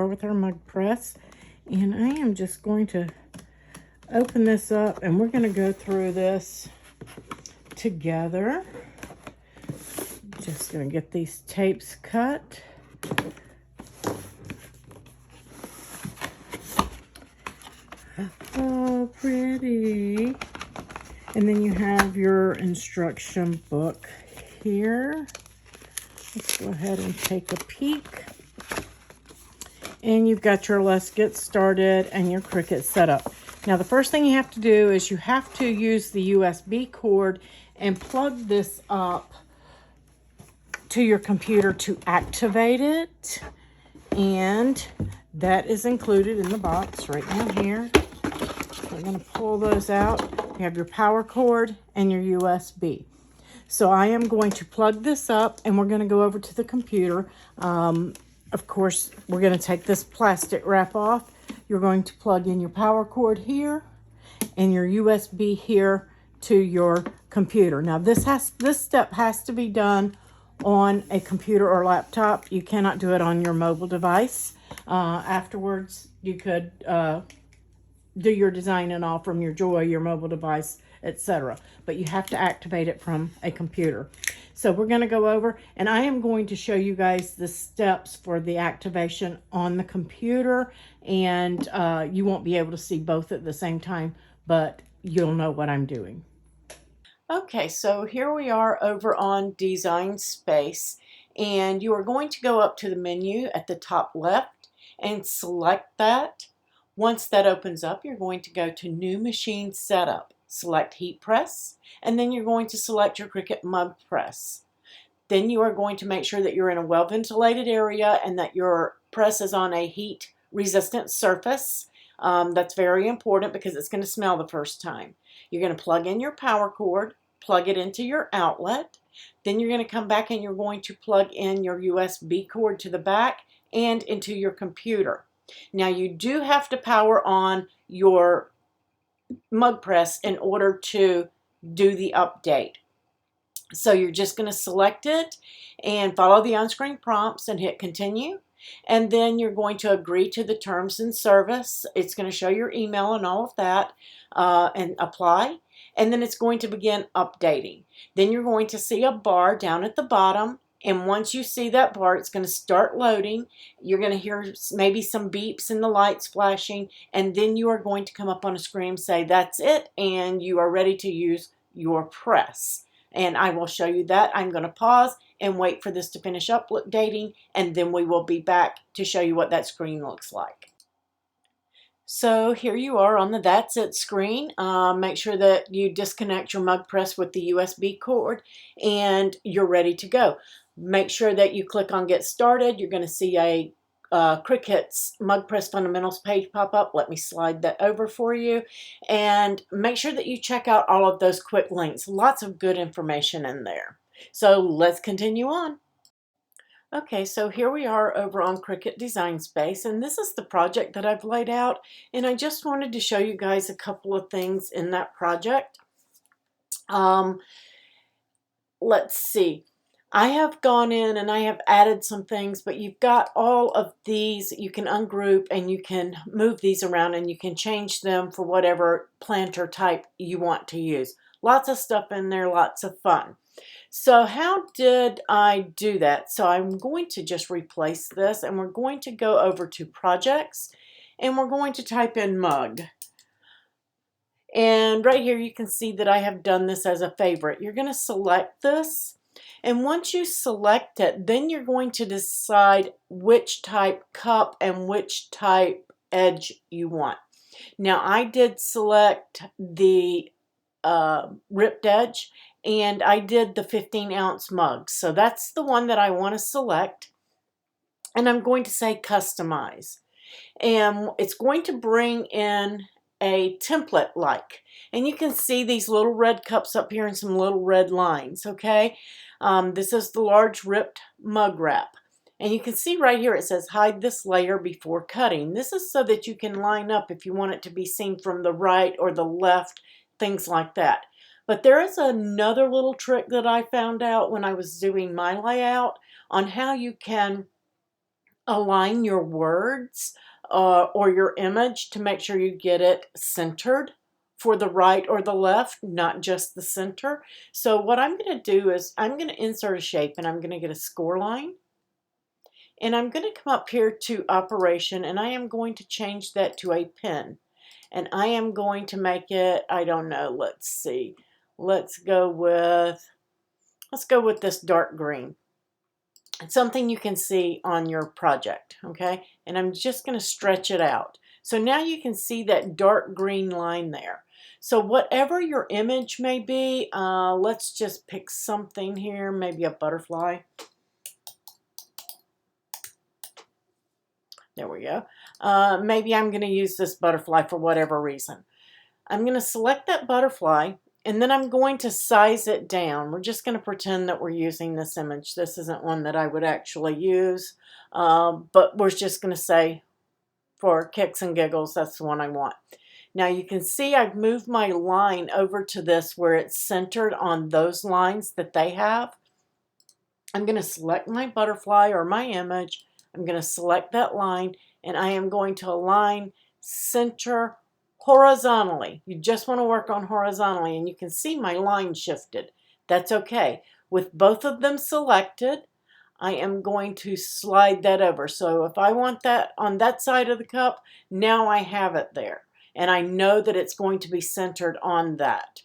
are with our mug press. And I am just going to open this up and we're going to go through this together. Just going to get these tapes cut. Oh, pretty. And then you have your instruction book here. Let's go ahead and take a peek. And you've got your Let's Get Started and your Cricut setup. Now the first thing you have to do is you have to use the USB cord and plug this up to your computer to activate it. And that is included in the box right down here. We're going to pull those out. You have your power cord and your USB. So I am going to plug this up and we're going to go over to the computer. Of course, we're going to take this plastic wrap off. You're going to plug in your power cord here and your USB here to your computer. Now this step has to be done on a computer or laptop. You cannot do it on your mobile device. Afterwards, you could do your design and all from your Joy, your mobile device, etc. But you have to activate it from a computer. So we're going to go over and I am going to show you guys the steps for the activation on the computer, and you won't be able to see both at the same time, but you'll know what I'm doing. Okay, so here we are over on Design Space, and you are going to go up to the menu at the top left and select that. Once that opens up, you're going to go to New Machine Setup. Select Heat Press, and then you're going to select your Cricut Mug Press. Then you are going to make sure that you're in a well-ventilated area and that your press is on a heat-resistant surface. That's very important because it's going to smell the first time. You're going to plug in your power cord, plug it into your outlet. Then you're going to come back and you're going to plug in your USB cord to the back and into your computer. Now you do have to power on your mug press in order to do the update. So you're just going to select it and follow the on-screen prompts and hit continue. And then you're going to agree to the terms and service. It's going to show your email and all of that, and apply. And then it's going to begin updating. Then you're going to see a bar down at the bottom. And once you see that bar, it's going to start loading. You're going to hear maybe some beeps and the lights flashing. And then you are going to come up on a screen, say that's it, and you are ready to use your press. And I will show you that. I'm going to pause and wait for this to finish updating, and then we will be back to show you what that screen looks like. So here you are on the That's It screen. Make sure that you disconnect your mug press with the USB cord and you're ready to go. Make sure that you click on Get Started. You're going to see a Cricut's Mug Press Fundamentals page pop up. Let me slide that over for you. And make sure that you check out all of those quick links. Lots of good information in there. So let's continue on. Okay, so here we are over on Cricut Design Space, and this is the project that I've laid out, and I just wanted to show you guys a couple of things in that project. Let's see. I have gone in and I have added some things, but you've got all of these. You can ungroup and you can move these around and you can change them for whatever planter type you want to use. Lots of stuff in there, lots of fun. So how did I do that? So I'm going to just replace this and we're going to go over to projects and we're going to type in mug. And right here you can see that I have done this as a favorite. You're going to select this, and once you select it, then you're going to decide which type cup and which type edge you want. Now I did select the ripped edge, and I did the 15-ounce mug. So that's the one that I want to select. And I'm going to say customize. And it's going to bring in a template like. And you can see these little red cups up here and some little red lines, okay? This is the large ripped mug wrap. And you can see right here it says hide this layer before cutting. This is so that you can line up if you want it to be seen from the right or the left, things like that. But there is another little trick that I found out when I was doing my layout on how you can align your words or your image to make sure you get it centered for the right or the left, not just the center. So what I'm going to do is I'm going to insert a shape, and I'm going to get a score line. And I'm going to come up here to operation, and I am going to change that to a pen. And I am going to make it, I don't know, let's see. Let's go with this dark green. It's something you can see on your project, okay? And I'm just going to stretch it out. So now you can see that dark green line there. So whatever your image may be, let's just pick something here, maybe a butterfly. There we go. Maybe I'm going to use this butterfly for whatever reason. I'm going to select that butterfly, and then I'm going to size it down. We're just going to pretend that we're using this image. This isn't one that I would actually use, but we're just going to say for kicks and giggles, that's the one I want. Now you can see I've moved my line over to this where it's centered on those lines that they have. I'm going to select my butterfly or my image. I'm going to select that line, and I am going to align center horizontally. You just want to work on horizontally, and you can see my line shifted. That's okay. With both of them selected, I am going to slide that over. So if I want that on that side of the cup, now I have it there. And I know that it's going to be centered on that.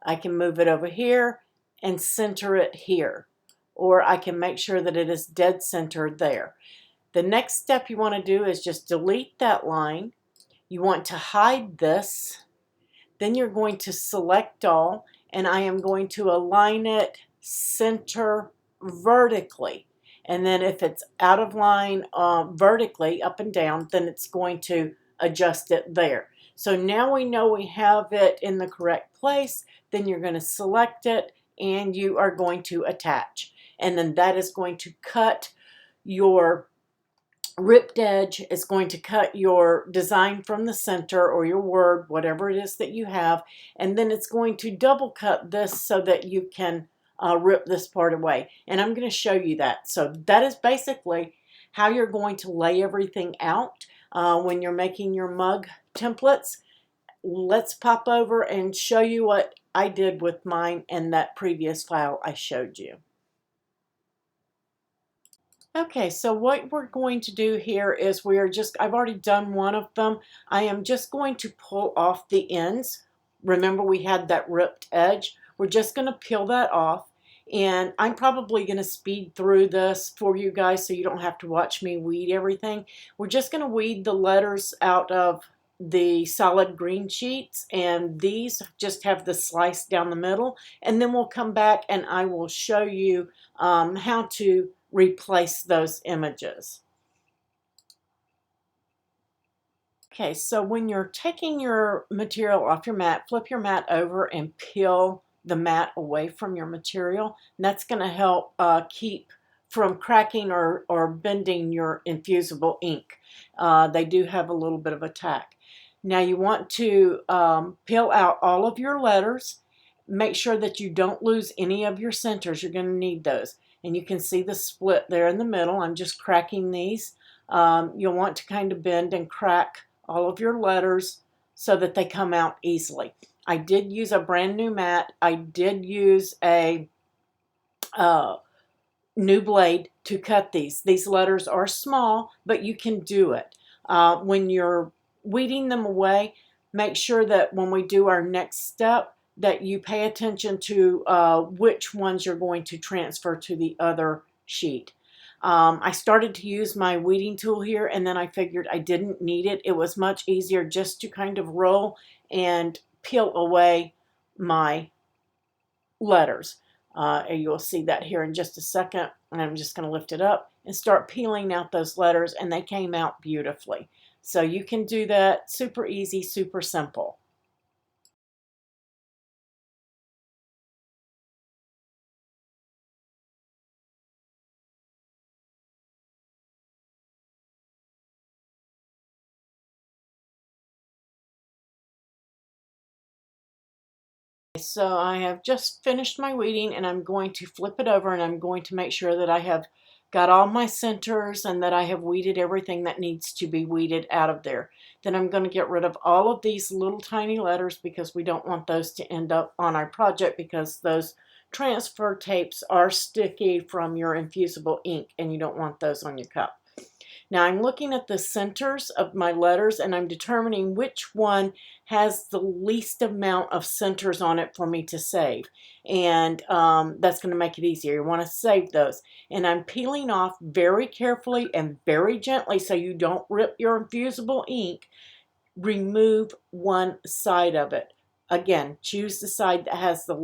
I can move it over here and center it here. Or I can make sure that it is dead centered there. The next step you want to do is just delete that line. You want to hide this. Then you're going to select all, and I am going to align it center vertically. And then if it's out of line vertically, up and down, then it's going to adjust it there. So now we know we have it in the correct place. Then you're going to select it, and you are going to attach. And then that is going to cut your ripped edge. It's going to cut your design from the center or your word, whatever it is that you have. And then it's going to double cut this so that you can rip this part away. And I'm going to show you that. So that is basically how you're going to lay everything out when you're making your mug templates. Let's pop over and show you what I did with mine in that previous file I showed you. Okay, so what we're going to do here is I've already done one of them. I am just going to pull off the ends. Remember, we had that ripped edge. We're just going to peel that off. And I'm probably going to speed through this for you guys so you don't have to watch me weed everything. We're just going to weed the letters out of the solid green sheets, and these just have the slice down the middle. And then we'll come back and I will show you how to replace those images. Okay, so when you're taking your material off your mat, flip your mat over and peel the mat away from your material. And that's going to help keep from cracking or bending your infusible ink. They do have a little bit of a tack. Now you want to peel out all of your letters. Make sure that you don't lose any of your centers. You're going to need those. And you can see the split there in the middle. I'm just cracking these. You'll want to kind of bend and crack all of your letters so that they come out easily. I did use a brand new mat. I did use a new blade to cut these. These letters are small, but you can do it. When you're weeding them away, make sure that when we do our next step, that you pay attention to which ones you're going to transfer to the other sheet. I started to use my weeding tool here, and then I figured I didn't need it. It was much easier just to kind of roll and peel away my letters. And you'll see that here in just a second. And I'm just going to lift it up and start peeling out those letters, and they came out beautifully. So you can do that super easy, super simple. So I have just finished my weeding, and I'm going to flip it over, and I'm going to make sure that I have got all my centers and that I have weeded everything that needs to be weeded out of there. Then I'm going to get rid of all of these little tiny letters because we don't want those to end up on our project, because those transfer tapes are sticky from your infusible ink and you don't want those on your cup. Now I'm looking at the centers of my letters and I'm determining which one has the least amount of centers on it for me to save. And that's going to make it easier. You want to save those. And I'm peeling off very carefully and very gently so you don't rip your infusible ink. Remove one side of it. Again, choose the side that has the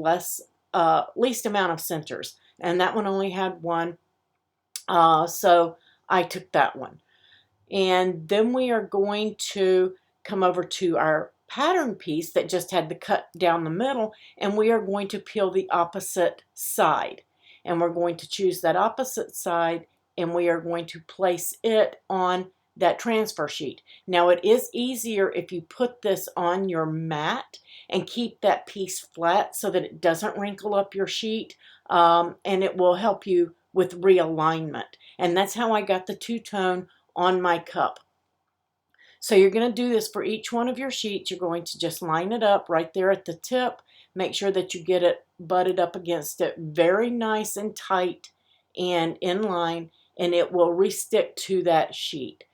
least amount of centers. And that one only had one. So I took that one. And then we are going to come over to our pattern piece that just had the cut down the middle, and we are going to peel the opposite side. And we're going to choose that opposite side, and we are going to place it on that transfer sheet. Now it is easier if you put this on your mat and keep that piece flat so that it doesn't wrinkle up your sheet, and it will help you with realignment. And that's how I got the two-tone on my cup. So you're going to do this for each one of your sheets. You're going to just line it up right there at the tip. Make sure that you get it butted up against it very nice and tight and in line, and it will re-stick to that sheet.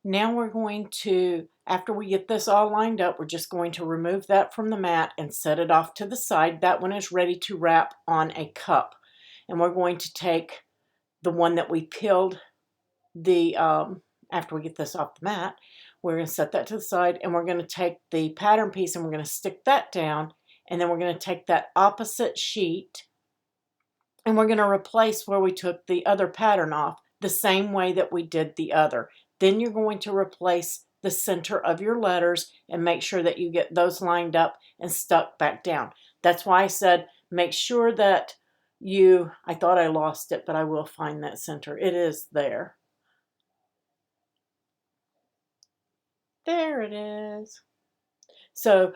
Now we're going to, after we get this all lined up, we're just going to remove that from the mat and set it off to the side. That one is ready to wrap on a cup. And we're going to take the one that we peeled after we get this off the mat, we're going to set that to the side, and we're going to take the pattern piece and we're going to stick that down, and then we're going to take that opposite sheet and we're going to replace where we took the other pattern off the same way that we did the other. Then you're going to replace the center of your letters and make sure that you get those lined up and stuck back down. That's why I said make sure that I thought I lost it, but I will find that center. It is there. There it is. So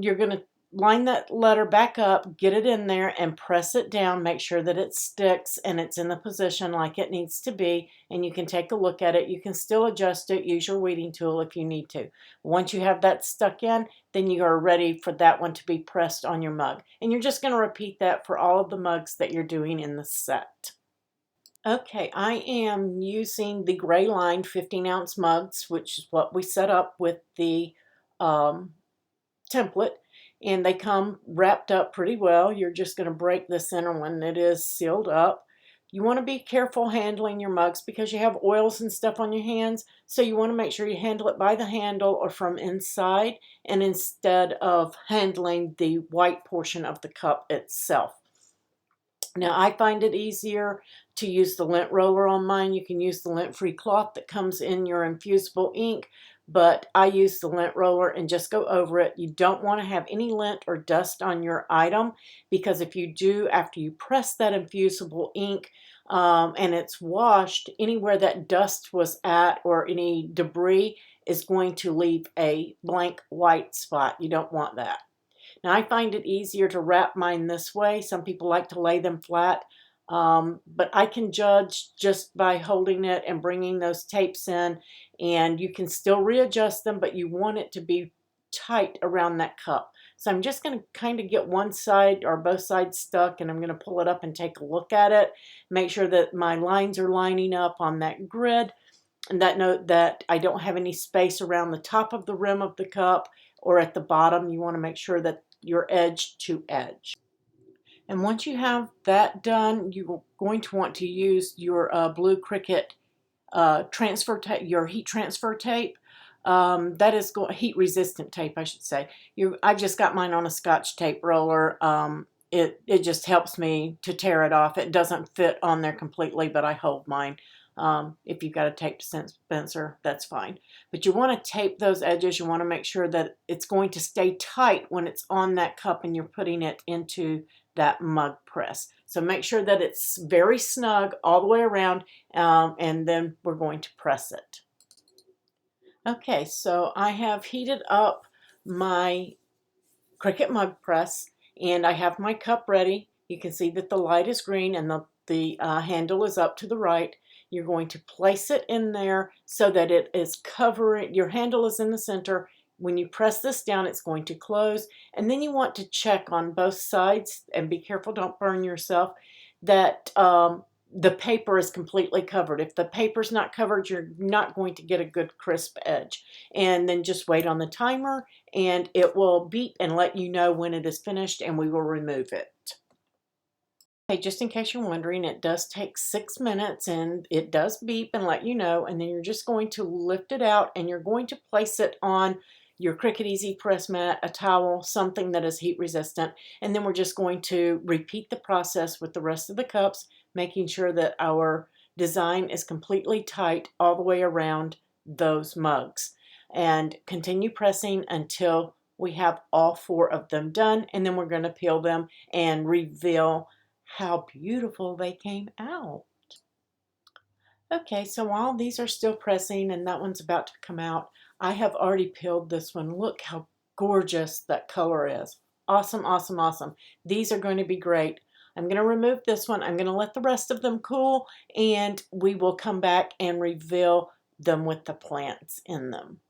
you're going to line that letter back up, get it in there, and press it down. Make sure that it sticks and it's in the position like it needs to be. And you can take a look at it. You can still adjust it. Use your weeding tool if you need to. Once you have that stuck in, then you are ready for that one to be pressed on your mug. And you're just going to repeat that for all of the mugs that you're doing in the set. Okay, I am using the gray lined 15-ounce mugs, which is what we set up with the template, and they come wrapped up pretty well. You're just going to break the center one. It is sealed up. You want to be careful handling your mugs because you have oils and stuff on your hands, so you want to make sure you handle it by the handle or from inside, and instead of handling the white portion of the cup itself. Now, I find it easier to use the lint roller on mine. You can use the lint-free cloth that comes in your infusible ink, but I use the lint roller and just go over it. You don't want to have any lint or dust on your item, because if you do, after you press that infusible ink and it's washed, anywhere that dust was at or any debris is going to leave a blank white spot. You don't want that. Now, I find it easier to wrap mine this way. Some people like to lay them flat, but I can judge just by holding it and bringing those tapes in, and you can still readjust them, but you want it to be tight around that cup. So I'm just going to kind of get one side or both sides stuck, and I'm going to pull it up and take a look at it, make sure that my lines are lining up on that grid, and that note that I don't have any space around the top of the rim of the cup or at the bottom. You want to make sure that you're edge to edge. And once you have that done, you're going to want to use your blue Cricut transfer tape, your heat transfer tape. That is heat resistant tape, I should say. I just got mine on a Scotch tape roller. It just helps me to tear it off. It doesn't fit on there completely, but I hold mine. If you've got a tape dispenser, that's fine. But you want to tape those edges. You want to make sure that it's going to stay tight when it's on that cup and you're putting it into that mug press. So make sure that it's very snug all the way around, and then we're going to press it. Okay, so I have heated up my Cricut mug press, and I have my cup ready. You can see that the light is green and the the handle is up to the right. You're going to place it in there so that it is covering, your handle is in the center. When you press this down, it's going to close. And then you want to check on both sides, and be careful, don't burn yourself, that the paper is completely covered. If the paper's not covered, you're not going to get a good crisp edge. And then just wait on the timer and it will beep and let you know when it is finished, and we will remove it. Okay, just in case you're wondering, it does take 6 minutes and it does beep and let you know, and then you're just going to lift it out and you're going to place it on your Cricut Easy Press mat, a towel, something that is heat resistant, and then we're just going to repeat the process with the rest of the cups, making sure that our design is completely tight all the way around those mugs, and continue pressing until we have all 4 of them done, and then we're going to peel them and reveal how beautiful they came out. Okay, so while these are still pressing and that one's about to come out, I have already peeled this one. Look how gorgeous that color is. Awesome, awesome, awesome. These are going to be great. I'm going to remove this one. I'm going to let the rest of them cool, and we will come back and reveal them with the plants in them.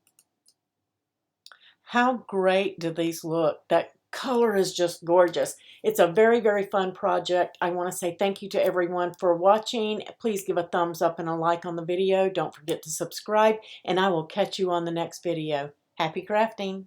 How great do these look? That color is just gorgeous. It's a very, very fun project. I want to say thank you to everyone for watching. Please give a thumbs up and a like on the video. Don't forget to subscribe, and I will catch you on the next video. Happy crafting!